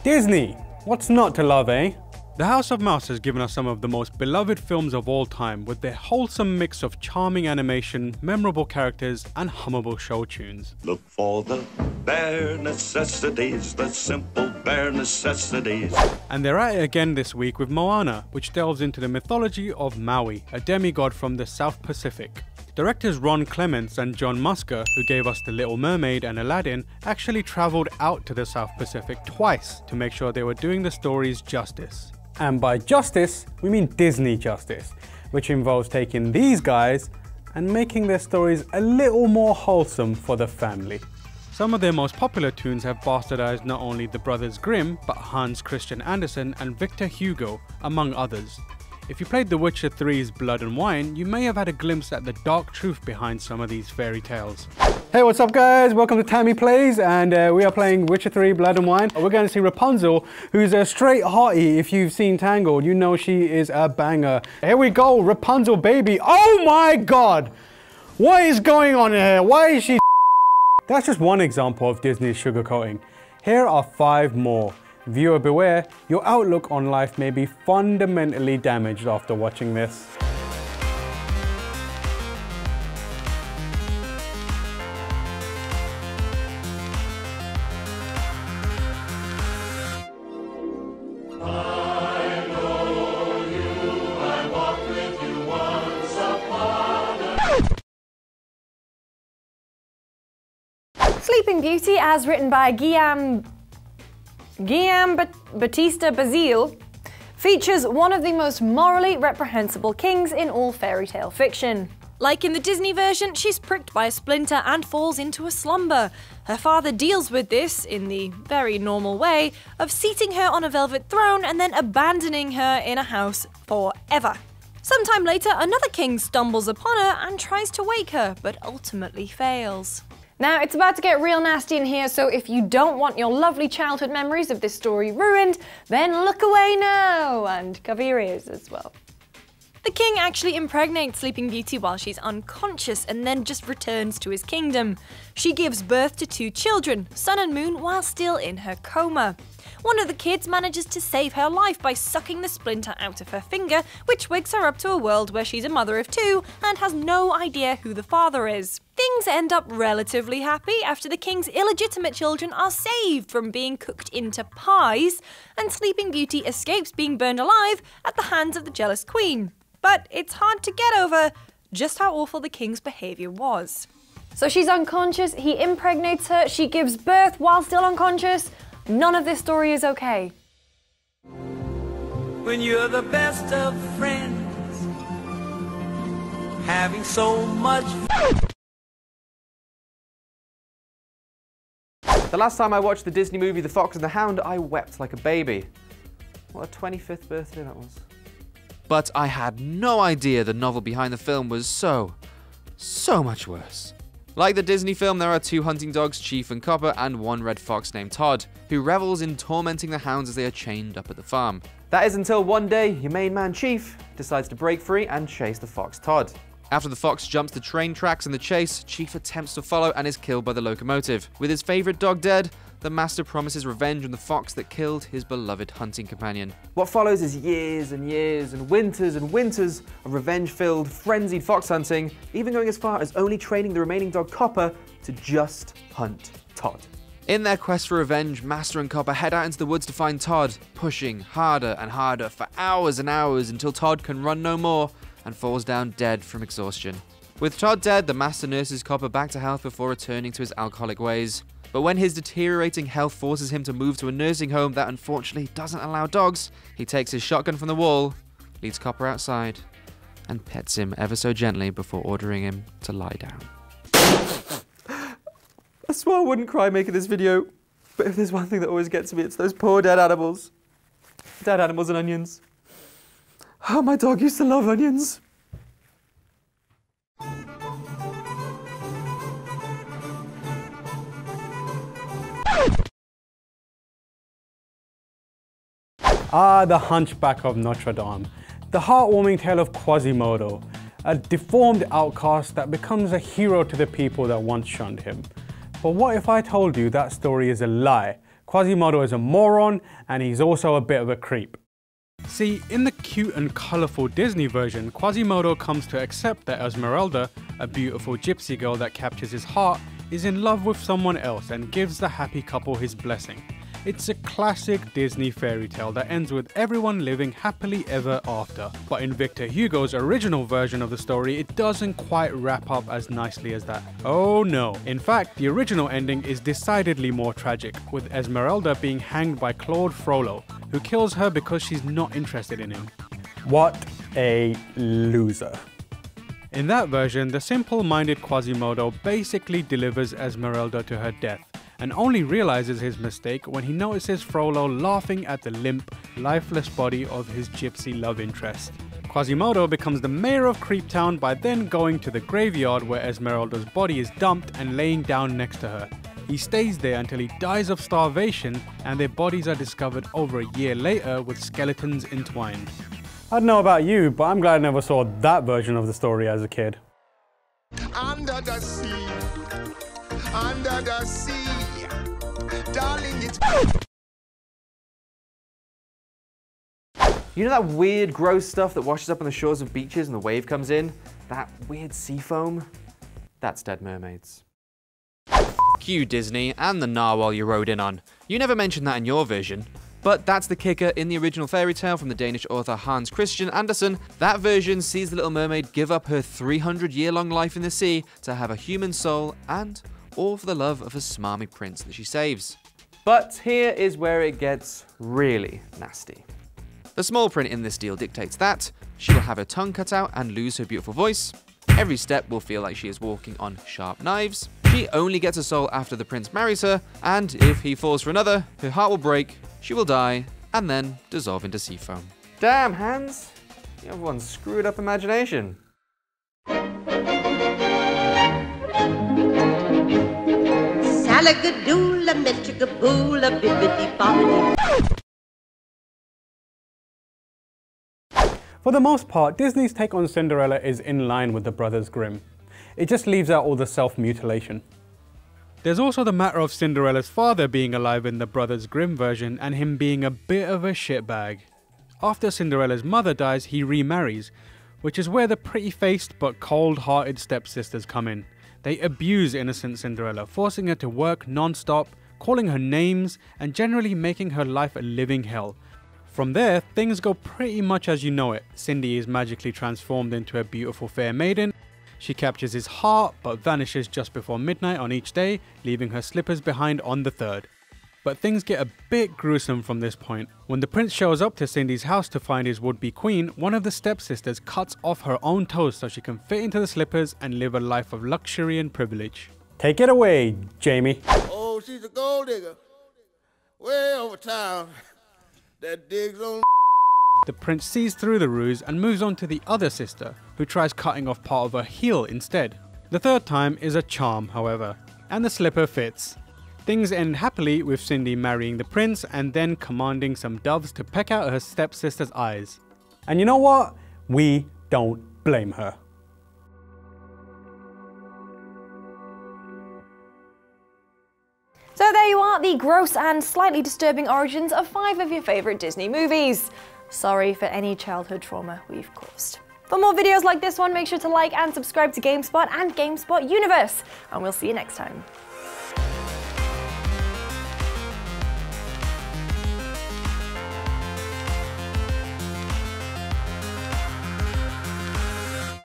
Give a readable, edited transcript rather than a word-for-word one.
Disney, what's not to love, eh? The House of Mouse has given us some of the most beloved films of all time with their wholesome mix of charming animation, memorable characters and hummable show tunes. Look for the bare necessities, the simple bare necessities. And they're at it again this week with Moana, which delves into the mythology of Maui, a demigod from the South Pacific. Directors Ron Clements and John Musker, who gave us The Little Mermaid and Aladdin, actually travelled out to the South Pacific twice to make sure they were doing the stories justice. And by justice, we mean Disney justice, which involves taking these guys and making their stories a little more wholesome for the family. Some of their most popular tunes have bastardized not only the Brothers Grimm, but Hans Christian Andersen and Victor Hugo, among others. If you played The Witcher 3's Blood and Wine, you may have had a glimpse at the dark truth behind some of these fairy tales. Hey, what's up guys? Welcome to Tammy Plays, and we are playing Witcher 3 Blood and Wine. We're going to see Rapunzel, who's a straight hottie. If you've seen Tangled, you know she is a banger. Here we go, Rapunzel baby. Oh my god! What is going on here? Why is she That's just one example of Disney's sugarcoating. Here are 5 more. Viewer beware, your outlook on life may be fundamentally damaged after watching this. Sleeping Beauty, as written by Guillaume Batista Basile, features one of the most morally reprehensible kings in all fairy tale fiction. Like in the Disney version, she's pricked by a splinter and falls into a slumber. Her father deals with this in the very normal way of seating her on a velvet throne and then abandoning her in a house forever. Sometime later, another king stumbles upon her and tries to wake her, but ultimately fails. Now, it's about to get real nasty in here, so if you don't want your lovely childhood memories of this story ruined, then look away now and cover your ears as well. The king actually impregnates Sleeping Beauty while she's unconscious and then just returns to his kingdom. She gives birth to 2 children, Sun and Moon, while still in her coma. One of the kids manages to save her life by sucking the splinter out of her finger, which wakes her up to a world where she's a mother of 2 and has no idea who the father is. Things end up relatively happy after the king's illegitimate children are saved from being cooked into pies, and Sleeping Beauty escapes being burned alive at the hands of the jealous queen. But it's hard to get over just how awful the king's behaviour was. So she's unconscious, he impregnates her, she gives birth while still unconscious. None of this story is okay. When you're the best of friends, having so much fun. The last time I watched the Disney movie The Fox and the Hound, I wept like a baby. What a 25th birthday that was. But I had no idea the novel behind the film was so much worse. Like the Disney film, there are 2 hunting dogs, Chief and Copper, and 1 red fox named Todd, who revels in tormenting the hounds as they are chained up at the farm. That is until one day, your main man Chief decides to break free and chase the fox Todd. After the fox jumps the train tracks in the chase, Chief attempts to follow and is killed by the locomotive. With his favourite dog dead, the master promises revenge on the fox that killed his beloved hunting companion. What follows is years and years and winters of revenge-filled, frenzied fox hunting, even going as far as only training the remaining dog Copper to just hunt Todd. In their quest for revenge, Master and Copper head out into the woods to find Todd, pushing harder and harder for hours and hours until Todd can run no more and falls down dead from exhaustion. With Todd dead, the Master nurses Copper back to health before returning to his alcoholic ways. But when his deteriorating health forces him to move to a nursing home that unfortunately doesn't allow dogs, he takes his shotgun from the wall, leads Copper outside, and pets him ever so gently before ordering him to lie down. I swore I wouldn't cry making this video, but if there's one thing that always gets me, it's those poor dead animals. Dead animals and onions. Oh, my dog used to love onions. Ah, the Hunchback of Notre Dame. The heartwarming tale of Quasimodo, a deformed outcast that becomes a hero to the people that once shunned him. But what if I told you that story is a lie, Quasimodo is a moron, and he's also a bit of a creep. See, in the cute and colourful Disney version, Quasimodo comes to accept that Esmeralda, a beautiful gypsy girl that captures his heart, is in love with someone else and gives the happy couple his blessing. It's a classic Disney fairy tale that ends with everyone living happily ever after. But in Victor Hugo's original version of the story, it doesn't quite wrap up as nicely as that. Oh no. In fact, the original ending is decidedly more tragic, with Esmeralda being hanged by Claude Frollo, who kills her because she's not interested in him. What a loser. In that version, the simple-minded Quasimodo basically delivers Esmeralda to her death, and only realizes his mistake when he notices Frollo laughing at the limp, lifeless body of his gypsy love interest. Quasimodo becomes the mayor of Creeptown by then going to the graveyard where Esmeralda's body is dumped and laying down next to her. He stays there until he dies of starvation, and their bodies are discovered over a year later with skeletons entwined. I don't know about you, but I'm glad I never saw that version of the story as a kid. Under the sea, darling, it's... You know that weird, gross stuff that washes up on the shores of beaches and the wave comes in? That weird sea foam? That's dead mermaids. F*** you, Disney, and the narwhal you rode in on. You never mentioned that in your version. But that's the kicker. In the original fairy tale from the Danish author Hans Christian Andersen, that version sees the Little Mermaid give up her 300-year-long life in the sea to have a human soul, and all for the love of a smarmy prince that she saves. But here is where it gets really nasty. The small print in this deal dictates that she will have her tongue cut out and lose her beautiful voice. Every step will feel like she is walking on sharp knives. She only gets a soul after the prince marries her, and if he falls for another, her heart will break, she will die, and then dissolve into sea foam. Damn, Hans! You have one screwed up imagination. Salagadoola, metricaboola, bibbidi bobbidi. For the most part, Disney's take on Cinderella is in line with the Brothers Grimm. It just leaves out all the self-mutilation. There's also the matter of Cinderella's father being alive in the Brothers Grimm version and him being a bit of a shitbag. After Cinderella's mother dies, he remarries, which is where the pretty-faced but cold-hearted stepsisters come in. They abuse innocent Cinderella, forcing her to work non-stop, calling her names, and generally making her life a living hell. From there, things go pretty much as you know it. Cindy is magically transformed into a beautiful fair maiden. She captures his heart, but vanishes just before midnight on each day, leaving her slippers behind on the third. But things get a bit gruesome from this point. When the prince shows up to Cindy's house to find his would-be queen, one of the stepsisters cuts off her own toes so she can fit into the slippers and live a life of luxury and privilege. Take it away, Jamie. Oh, she's a gold digger. Way over town. That digs on... The prince sees through the ruse and moves on to the other sister, who tries cutting off part of her heel instead. The third time is a charm, however, and the slipper fits. Things end happily with Cindy marrying the prince and then commanding some doves to peck out her stepsister's eyes. And you know what? We don't blame her. So there you are, the gross and slightly disturbing origins of 5 of your favourite Disney movies. Sorry for any childhood trauma we've caused. For more videos like this one, make sure to like and subscribe to GameSpot and GameSpot Universe, and we'll see you next time.